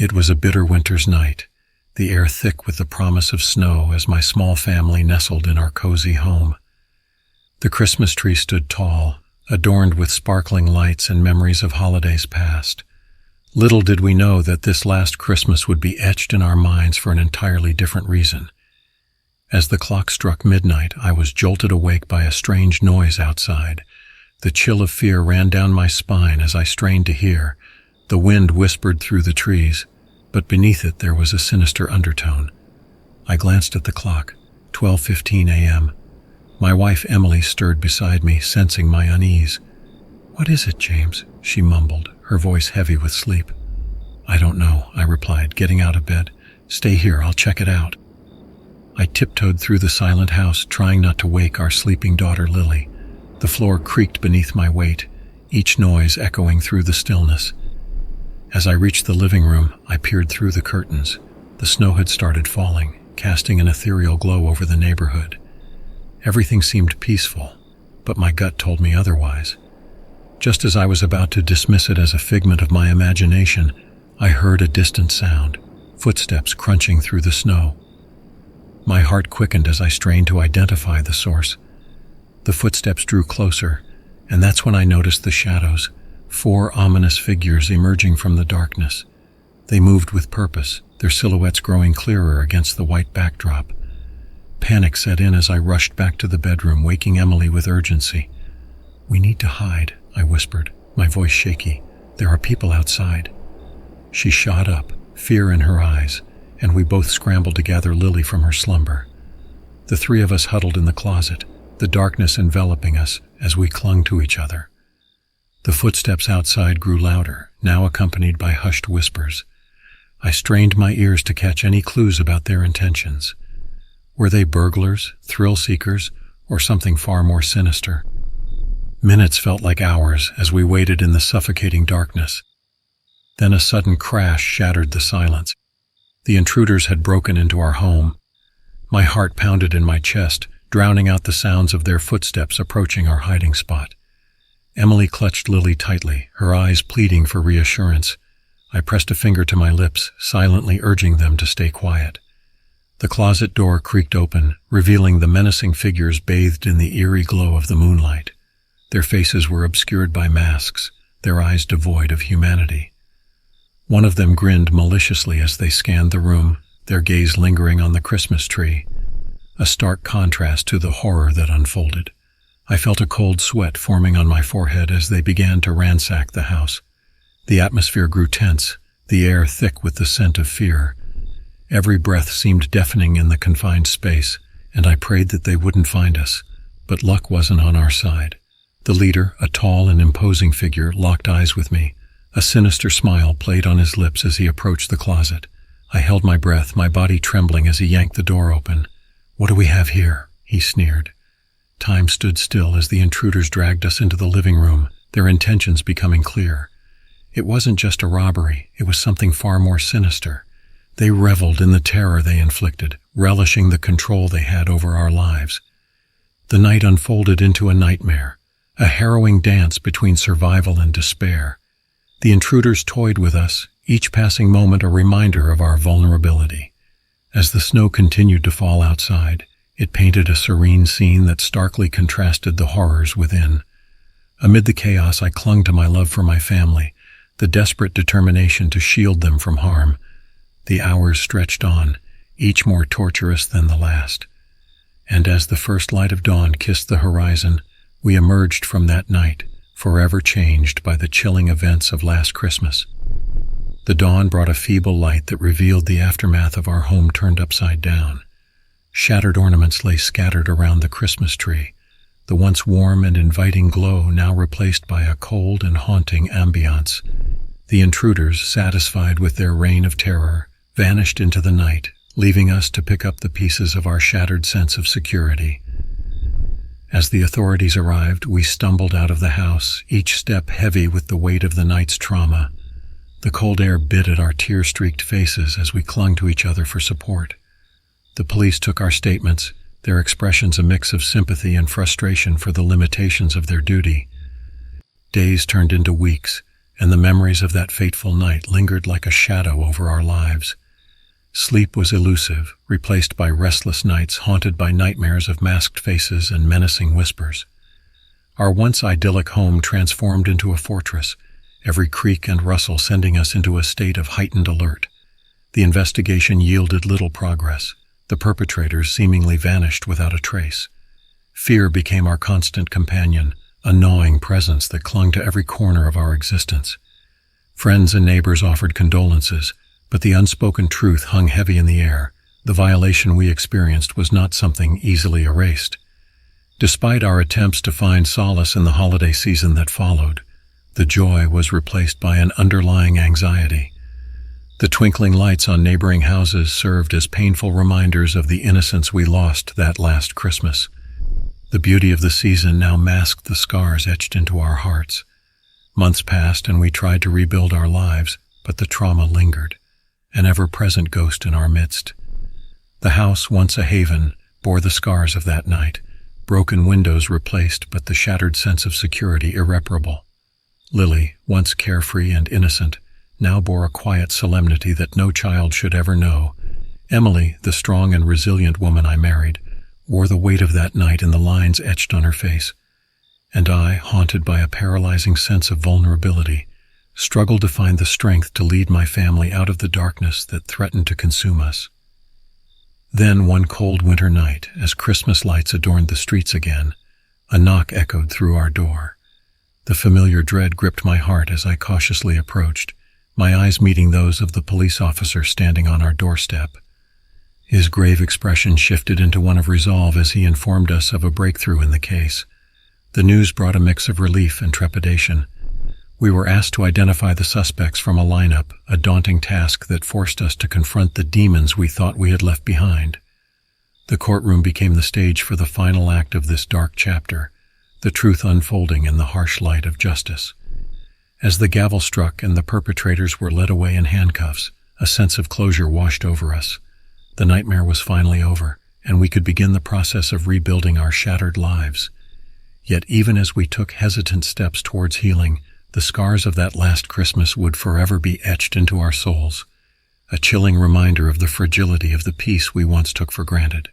It was a bitter winter's night, the air thick with the promise of snow as my small family nestled in our cozy home. The Christmas tree stood tall, adorned with sparkling lights and memories of holidays past. Little did we know that this last Christmas would be etched in our minds for an entirely different reason. As the clock struck midnight, I was jolted awake by a strange noise outside. The chill of fear ran down my spine as I strained to hear. The wind whispered through the trees, but beneath it there was a sinister undertone. I glanced at the clock, 12:15 a.m. My wife Emily stirred beside me, sensing my unease. "What is it, James?" she mumbled, her voice heavy with sleep. "I don't know," I replied, getting out of bed. "Stay here, I'll check it out." I tiptoed through the silent house, trying not to wake our sleeping daughter Lily. The floor creaked beneath my weight, each noise echoing through the stillness. As I reached the living room, I peered through the curtains. The snow had started falling, casting an ethereal glow over the neighborhood. Everything seemed peaceful, but my gut told me otherwise. Just as I was about to dismiss it as a figment of my imagination, I heard a distant sound, footsteps crunching through the snow. My heart quickened as I strained to identify the source. The footsteps drew closer, and that's when I noticed the shadows, 4 ominous figures emerging from the darkness. They moved with purpose, their silhouettes growing clearer against the white backdrop. Panic set in as I rushed back to the bedroom, waking Emily with urgency. "We need to hide," I whispered, my voice shaky. "There are people outside." She shot up, fear in her eyes, and we both scrambled to gather Lily from her slumber. The 3 of us huddled in the closet, the darkness enveloping us as we clung to each other. The footsteps outside grew louder, now accompanied by hushed whispers. I strained my ears to catch any clues about their intentions. Were they burglars, thrill-seekers, or something far more sinister? Minutes felt like hours as we waited in the suffocating darkness. Then a sudden crash shattered the silence. The intruders had broken into our home. My heart pounded in my chest, drowning out the sounds of their footsteps approaching our hiding spot. Emily clutched Lily tightly, her eyes pleading for reassurance. I pressed a finger to my lips, silently urging them to stay quiet. The closet door creaked open, revealing the menacing figures bathed in the eerie glow of the moonlight. Their faces were obscured by masks, their eyes devoid of humanity. One of them grinned maliciously as they scanned the room, their gaze lingering on the Christmas tree, a stark contrast to the horror that unfolded. I felt a cold sweat forming on my forehead as they began to ransack the house. The atmosphere grew tense, the air thick with the scent of fear. Every breath seemed deafening in the confined space, and I prayed that they wouldn't find us. But luck wasn't on our side. The leader, a tall and imposing figure, locked eyes with me. A sinister smile played on his lips as he approached the closet. I held my breath, my body trembling as he yanked the door open. "What do we have here?" he sneered. Time stood still as the intruders dragged us into the living room, their intentions becoming clear. It wasn't just a robbery, it was something far more sinister. They reveled in the terror they inflicted, relishing the control they had over our lives. The night unfolded into a nightmare, a harrowing dance between survival and despair. The intruders toyed with us, each passing moment a reminder of our vulnerability. As the snow continued to fall outside, it painted a serene scene that starkly contrasted the horrors within. Amid the chaos, I clung to my love for my family, the desperate determination to shield them from harm. The hours stretched on, each more torturous than the last. And as the first light of dawn kissed the horizon, we emerged from that night, forever changed by the chilling events of last Christmas. The dawn brought a feeble light that revealed the aftermath of our home turned upside down. Shattered ornaments lay scattered around the Christmas tree, the once warm and inviting glow now replaced by a cold and haunting ambiance. The intruders, satisfied with their reign of terror, vanished into the night, leaving us to pick up the pieces of our shattered sense of security. As the authorities arrived, we stumbled out of the house, each step heavy with the weight of the night's trauma. The cold air bit at our tear-streaked faces as we clung to each other for support. The police took our statements, their expressions a mix of sympathy and frustration for the limitations of their duty. Days turned into weeks, and the memories of that fateful night lingered like a shadow over our lives. Sleep was elusive, replaced by restless nights haunted by nightmares of masked faces and menacing whispers. Our once idyllic home transformed into a fortress, every creak and rustle sending us into a state of heightened alert. The investigation yielded little progress. The perpetrators seemingly vanished without a trace. Fear became our constant companion, a gnawing presence that clung to every corner of our existence. Friends and neighbors offered condolences, but the unspoken truth hung heavy in the air. The violation we experienced was not something easily erased. Despite our attempts to find solace in the holiday season that followed, the joy was replaced by an underlying anxiety. The twinkling lights on neighboring houses served as painful reminders of the innocence we lost that last Christmas. The beauty of the season now masked the scars etched into our hearts. Months passed and we tried to rebuild our lives, but the trauma lingered, an ever-present ghost in our midst. The house, once a haven, bore the scars of that night, broken windows replaced but the shattered sense of security irreparable. Lily, once carefree and innocent, now bore a quiet solemnity that no child should ever know. Emily, the strong and resilient woman I married, wore the weight of that night in the lines etched on her face. And I, haunted by a paralyzing sense of vulnerability, struggled to find the strength to lead my family out of the darkness that threatened to consume us. Then, one cold winter night, as Christmas lights adorned the streets again, a knock echoed through our door. The familiar dread gripped my heart as I cautiously approached, my eyes meeting those of the police officer standing on our doorstep. His grave expression shifted into one of resolve as he informed us of a breakthrough in the case. The news brought a mix of relief and trepidation. We were asked to identify the suspects from a lineup, a daunting task that forced us to confront the demons we thought we had left behind. The courtroom became the stage for the final act of this dark chapter, the truth unfolding in the harsh light of justice. As the gavel struck and the perpetrators were led away in handcuffs, a sense of closure washed over us. The nightmare was finally over, and we could begin the process of rebuilding our shattered lives. Yet even as we took hesitant steps towards healing, the scars of that last Christmas would forever be etched into our souls, a chilling reminder of the fragility of the peace we once took for granted.